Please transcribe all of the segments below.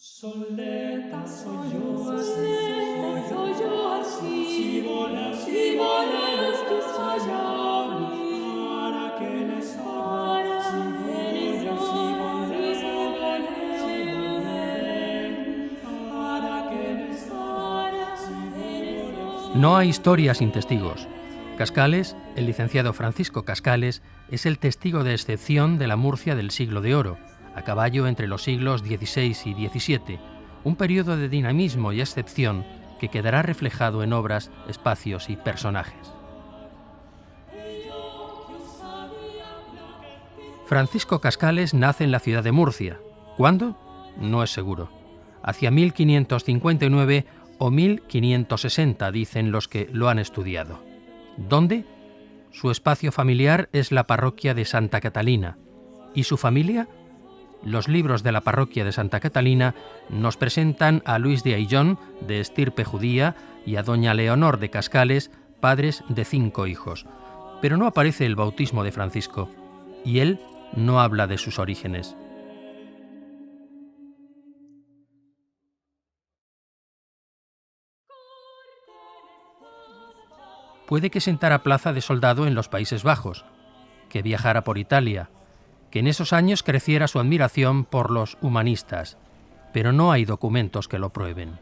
Soleta soy yo así, si voleas tus allá, para que les ora, si para que les ora, No hay historia sin testigos. Cascales, el licenciado Francisco Cascales, es el testigo de excepción de la Murcia del Siglo de Oro, a caballo entre los siglos XVI y XVII, un periodo de dinamismo y excepción que quedará reflejado en obras, espacios y personajes. Francisco Cascales nace en la ciudad de Murcia. ¿Cuándo? No es seguro. Hacia 1559 o 1560, dicen los que lo han estudiado. ¿Dónde? Su espacio familiar es la parroquia de Santa Catalina. ¿Y su familia? Los libros de la parroquia de Santa Catalina nos presentan a Luis de Ayllón, de estirpe judía, y a doña Leonor de Cascales, padres de 5 hijos. Pero no aparece el bautismo de Francisco, y él no habla de sus orígenes. Puede que sentara plaza de soldado en los Países Bajos, que viajara por Italia, que en esos años creciera su admiración por los humanistas, pero no hay documentos que lo prueben.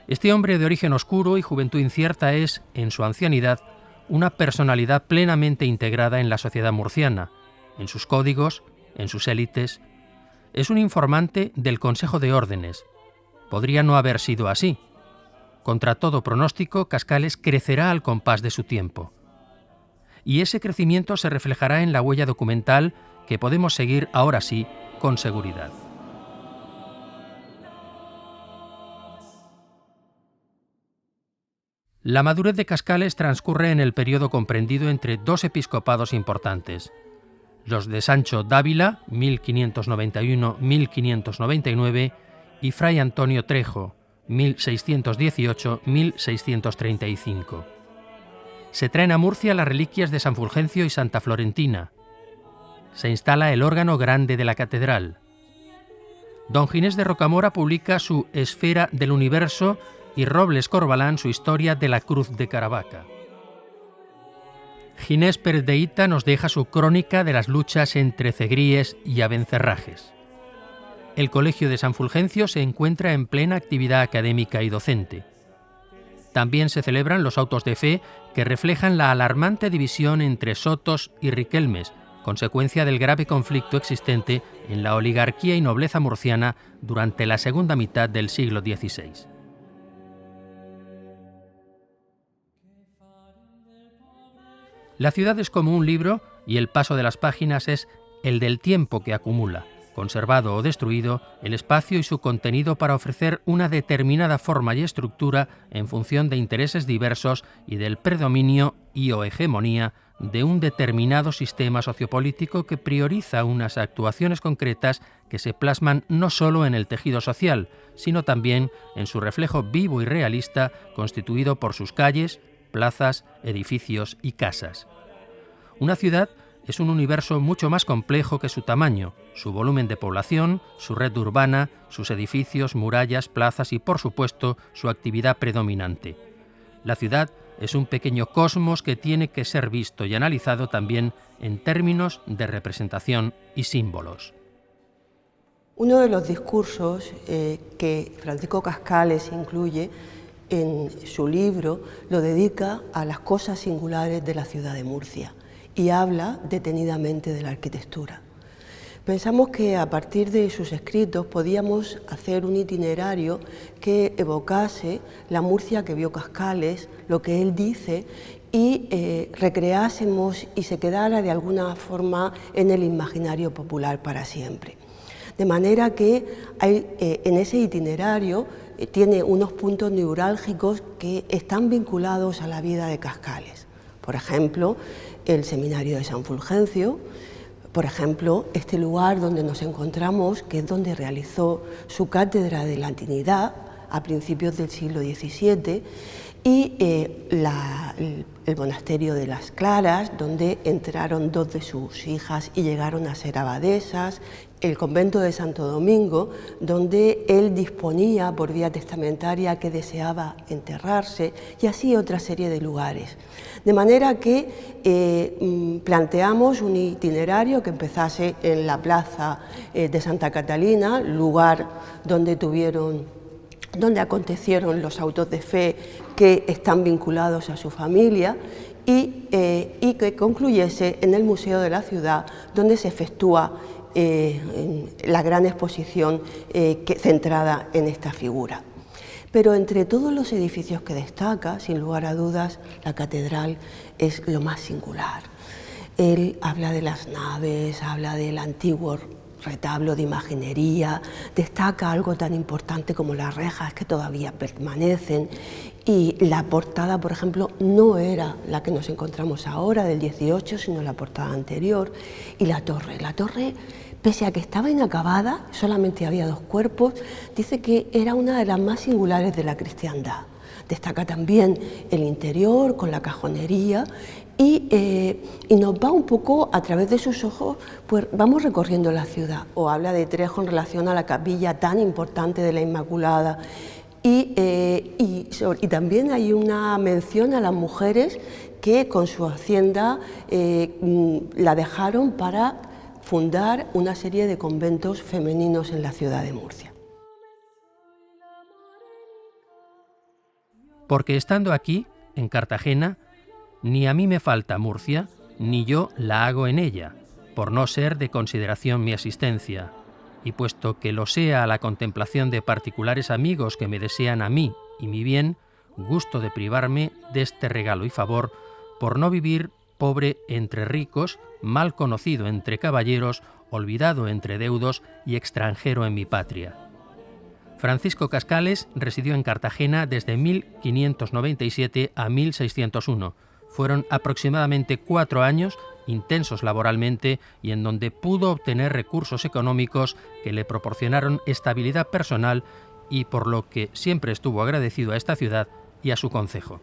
Este hombre de origen oscuro y juventud incierta es, en su ancianidad, una personalidad plenamente integrada en la sociedad murciana, en sus códigos, en sus élites. Es un informante del Consejo de Órdenes. Podría no haber sido así. Contra todo pronóstico, Cascales crecerá al compás de su tiempo. Y ese crecimiento se reflejará en la huella documental que podemos seguir ahora sí con seguridad. La madurez de Cascales transcurre en el periodo comprendido entre 2 episcopados importantes, los de Sancho Dávila, 1591-1599, y Fray Antonio Trejo, 1618-1635. Se traen a Murcia las reliquias de San Fulgencio y Santa Florentina. Se instala el órgano grande de la catedral. Don Ginés de Rocamora publica su Esfera del Universo y Robles Corbalán su Historia de la Cruz de Caravaca. Ginés Pérez de Hita nos deja su crónica de las luchas entre cegríes y abencerrajes. El Colegio de San Fulgencio se encuentra en plena actividad académica y docente. También se celebran los autos de fe que reflejan la alarmante división entre sotos y riquelmes, consecuencia del grave conflicto existente en la oligarquía y nobleza murciana durante la segunda mitad del siglo XVI. La ciudad es como un libro y el paso de las páginas es el del tiempo que acumula, conservado o destruido, el espacio y su contenido para ofrecer una determinada forma y estructura en función de intereses diversos y del predominio y o hegemonía de un determinado sistema sociopolítico que prioriza unas actuaciones concretas que se plasman no solo en el tejido social, sino también en su reflejo vivo y realista constituido por sus calles, plazas, edificios y casas. Una ciudad es un universo mucho más complejo que su tamaño, su volumen de población, su red urbana, sus edificios, murallas, plazas y, por supuesto, su actividad predominante. La ciudad es un pequeño cosmos que tiene que ser visto y analizado también en términos de representación y símbolos. Uno de los discursos que Francisco Cascales incluye en su libro lo dedica a las cosas singulares de la ciudad de Murcia y habla detenidamente de la arquitectura. Pensamos que a partir de sus escritos podíamos hacer un itinerario que evocase la Murcia que vio Cascales, lo que él dice, y recreásemos y se quedara de alguna forma en el imaginario popular para siempre. De manera que en ese itinerario tiene unos puntos neurálgicos que están vinculados a la vida de Cascales. Por ejemplo, el Seminario de San Fulgencio, por ejemplo, este lugar donde nos encontramos, que es donde realizó su cátedra de latinidad a principios del siglo XVII, y el monasterio de las Claras, donde entraron 2 de sus hijas y llegaron a ser abadesas, el convento de Santo Domingo, donde él disponía por vía testamentaria que deseaba enterrarse, y así otra serie de lugares. De manera que planteamos un itinerario que empezase en la plaza de Santa Catalina, lugar donde acontecieron los autos de fe que están vinculados a su familia, y que concluyese en el Museo de la Ciudad, donde se efectúa la gran exposición centrada en esta figura. Pero entre todos los edificios que destaca, sin lugar a dudas, la catedral es lo más singular. Él habla de las naves, habla del antiguo retablo de imaginería, destaca algo tan importante como las rejas que todavía permanecen, y la portada, por ejemplo, no era la que nos encontramos ahora del 18, sino la portada anterior. Y la torre, pese a que estaba inacabada, solamente había 2 cuerpos, dice que era una de las más singulares de la cristiandad. Destaca también el interior con la cajonería, y nos va un poco a través de sus ojos, pues vamos recorriendo la ciudad. O habla de Trejo en relación a la capilla tan importante de la Inmaculada, y también hay una mención a las mujeres que con su hacienda la dejaron para fundar una serie de conventos femeninos en la ciudad de Murcia. Porque estando aquí, en Cartagena, ni a mí me falta Murcia, ni yo la hago en ella, por no ser de consideración mi asistencia, y puesto que lo sea a la contemplación de particulares amigos que me desean a mí y mi bien, gusto de privarme de este regalo y favor, por no vivir pobre entre ricos, mal conocido entre caballeros, olvidado entre deudos y extranjero en mi patria. Francisco Cascales residió en Cartagena desde 1597 a 1601. Fueron aproximadamente 4 años intensos laboralmente y en donde pudo obtener recursos económicos que le proporcionaron estabilidad personal y por lo que siempre estuvo agradecido a esta ciudad y a su concejo.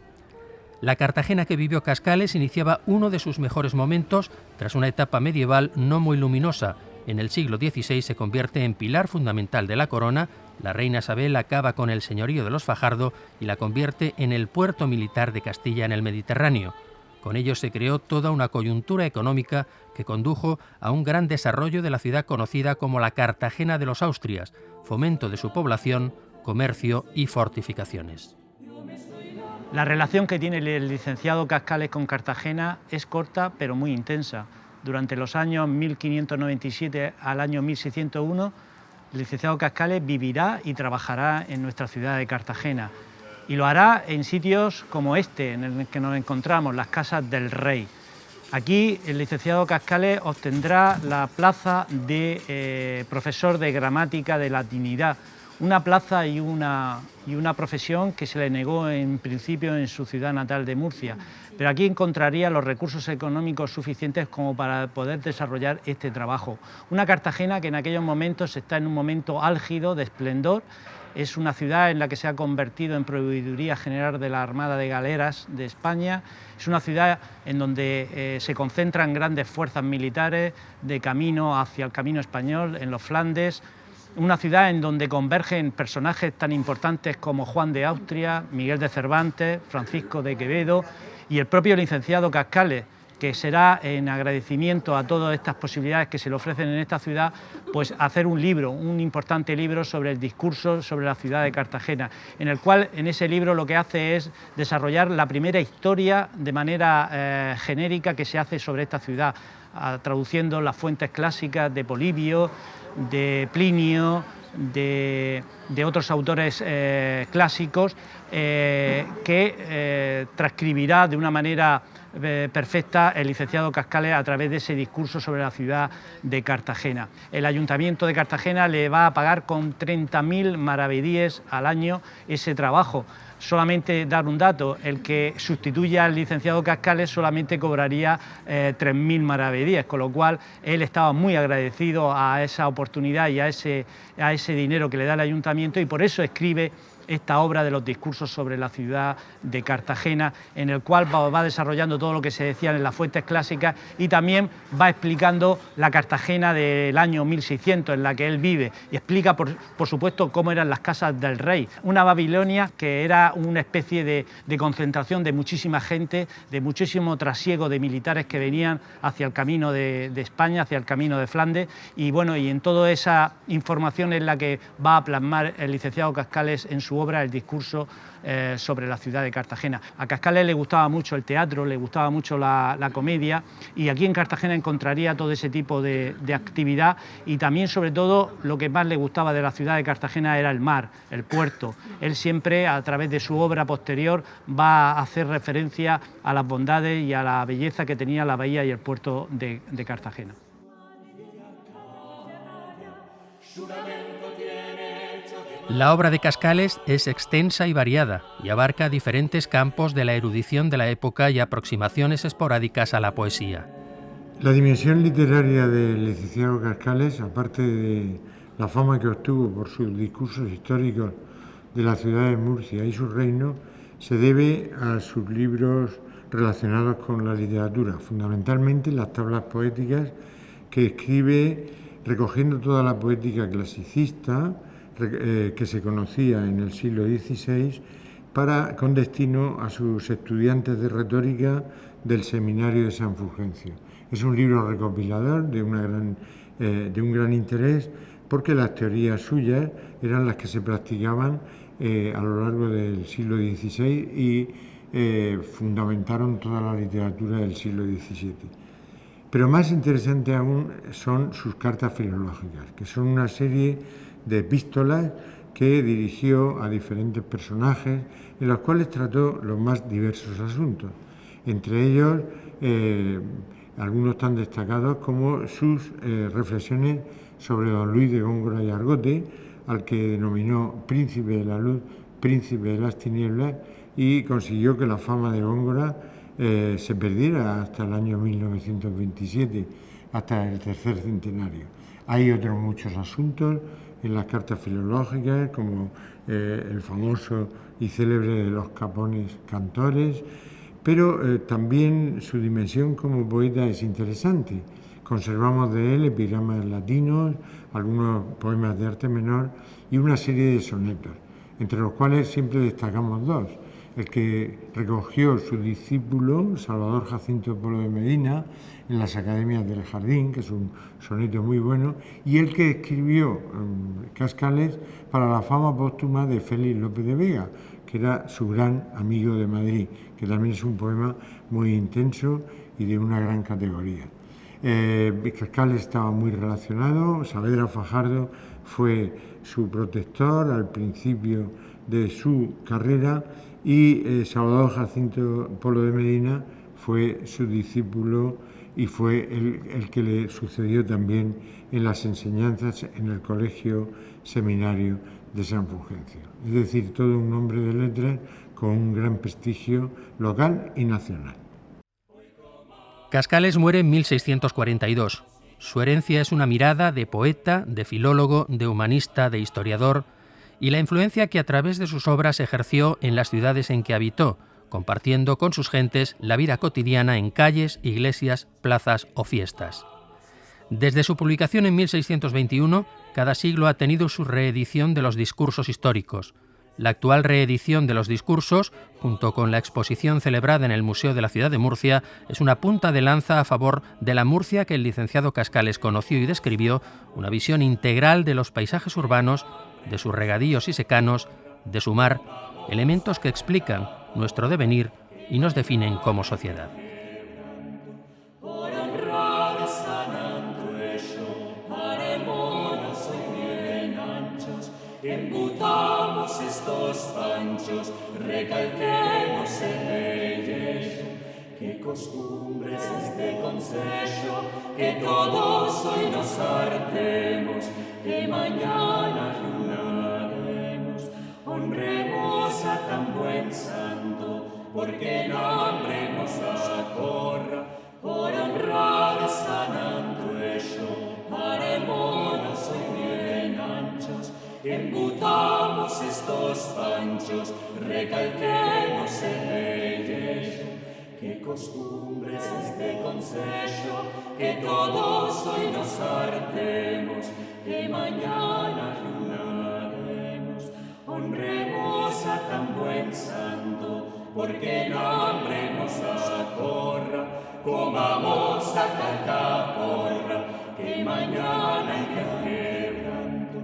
La Cartagena que vivió Cascales iniciaba uno de sus mejores momentos tras una etapa medieval no muy luminosa. En el siglo XVI se convierte en pilar fundamental de la corona, la reina Isabel acaba con el señorío de los Fajardo y la convierte en el puerto militar de Castilla en el Mediterráneo. Con ello se creó toda una coyuntura económica que condujo a un gran desarrollo de la ciudad conocida como la Cartagena de los Austrias, fomento de su población, comercio y fortificaciones. La relación que tiene el licenciado Cascales con Cartagena es corta pero muy intensa. Durante los años 1597 al año 1601, el licenciado Cascales vivirá y trabajará en nuestra ciudad de Cartagena, y lo hará en sitios como este, en el que nos encontramos, las Casas del Rey. Aquí el licenciado Cascales obtendrá la plaza de profesor de gramática de latinidad, una plaza y una profesión que se le negó en principio en su ciudad natal de Murcia, pero aquí encontraría los recursos económicos suficientes como para poder desarrollar este trabajo. Una Cartagena que en aquellos momentos está en un momento álgido de esplendor. Es una ciudad en la que se ha convertido en proveeduría general de la Armada de Galeras de España. Es una ciudad en donde se concentran grandes fuerzas militares de camino hacia el camino español, en los Flandes. Una ciudad en donde convergen personajes tan importantes como Juan de Austria, Miguel de Cervantes, Francisco de Quevedo y el propio licenciado Cascales, que será en agradecimiento a todas estas posibilidades que se le ofrecen en esta ciudad, pues hacer un libro, un importante libro sobre el discurso sobre la ciudad de Cartagena, en el cual en ese libro lo que hace es desarrollar la primera historia de manera genérica que se hace sobre esta ciudad, traduciendo las fuentes clásicas de Polibio, de Plinio, de otros autores clásicos, que transcribirá de una manera perfecta el licenciado Cascales a través de ese discurso sobre la ciudad de Cartagena. El Ayuntamiento de Cartagena le va a pagar con 30.000 maravedíes al año ese trabajo. Solamente dar un dato, el que sustituya al licenciado Cascales solamente cobraría 3.000 maravedíes, con lo cual él estaba muy agradecido a esa oportunidad y a ese dinero que le da el ayuntamiento, y por eso escribe esta obra de los discursos sobre la ciudad de Cartagena, en el cual va desarrollando todo lo que se decía en las fuentes clásicas y también va explicando la Cartagena del año 1600 en la que él vive, y explica por supuesto cómo eran las casas del rey, una Babilonia que era una especie de concentración de muchísima gente, de muchísimo trasiego de militares que venían hacia el camino de España, hacia el camino de Flandes, y bueno, y en toda esa información es la que va a plasmar el licenciado Cascales en su obra El discurso sobre la ciudad de Cartagena. A Cascales le gustaba mucho el teatro, le gustaba mucho la comedia, y aquí en Cartagena encontraría todo ese tipo de actividad, y también sobre todo lo que más le gustaba de la ciudad de Cartagena era el mar, el puerto. Él siempre, a través de su obra posterior, va a hacer referencia a las bondades y a la belleza que tenía la bahía y el puerto de Cartagena. La obra de Cascales es extensa y variada y abarca diferentes campos de la erudición de la época y aproximaciones esporádicas a la poesía. La dimensión literaria del licenciado Cascales, aparte de la fama que obtuvo por sus discursos históricos de la ciudad de Murcia y su reino, se debe a sus libros relacionados con la literatura, fundamentalmente las tablas poéticas que escribe recogiendo toda la poética clasicista que se conocía en el siglo XVI con destino a sus estudiantes de retórica del Seminario de San Fulgencio. Es un libro recopilador de un gran interés, porque las teorías suyas eran las que se practicaban a lo largo del siglo XVI y fundamentaron toda la literatura del siglo XVII. Pero más interesante aún son sus cartas filológicas, que son una serie de epístolas que dirigió a diferentes personajes, en los cuales trató los más diversos asuntos. Entre ellos, algunos tan destacados como sus reflexiones sobre don Luis de Góngora y Argote, al que denominó príncipe de la luz, príncipe de las tinieblas, y consiguió que la fama de Góngora se perdiera hasta el año 1927, hasta el tercer centenario. Hay otros muchos asuntos en las cartas filológicas, como el famoso y célebre de los capones cantores, pero también su dimensión como poeta es interesante. Conservamos de él epigramas latinos, algunos poemas de arte menor y una serie de sonetos, entre los cuales siempre destacamos dos: el que recogió su discípulo Salvador Jacinto Polo de Medina en las Academias del Jardín, que es un soneto muy bueno, y el que escribió Cascales para la fama póstuma de Félix López de Vega, que era su gran amigo de Madrid, que también es un poema muy intenso y de una gran categoría. Cascales estaba muy relacionado, Saavedra Fajardo fue su protector al principio de su carrera, y Salvador Jacinto Polo de Medina fue su discípulo y fue el que le sucedió también en las enseñanzas en el Colegio Seminario de San Fulgencio. Es decir, todo un hombre de letras con un gran prestigio local y nacional. Cascales muere en 1642. Su herencia es una mirada de poeta, de filólogo, de humanista, de historiador, y la influencia que a través de sus obras ejerció en las ciudades en que habitó, compartiendo con sus gentes la vida cotidiana en calles, iglesias, plazas o fiestas. Desde su publicación en 1621, cada siglo ha tenido su reedición de los discursos históricos. La actual reedición de los discursos, junto con la exposición celebrada en el Museo de la Ciudad de Murcia, es una punta de lanza a favor de la Murcia que el licenciado Cascales conoció y describió, una visión integral de los paisajes urbanos, de sus regadíos y secanos, de su mar, elementos que explican nuestro devenir y nos definen como sociedad. Embutamos estos panchos, recalquemos en ellos, que costumbres este consejo, que todos hoy nos hartemos, que mañana ayunaremos, honremos a tan buen santo, porque en hambre nos acorra, por honrar a San Antuello, harémonos hoy bien anchos, embutamos estos panchos, recalquemos en ellos, que costumbres este consejo, que todos hoy nos hartemos, que mañana ayunaremos, honremos a tan buen santo, porque el hambre nos acorra, comamos a tanta porra, que mañana hay que quebranto,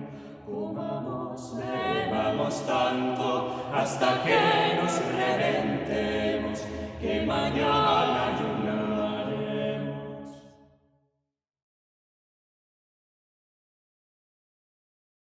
comamos, bebamos tanto, hasta que nos reventemos, que mañana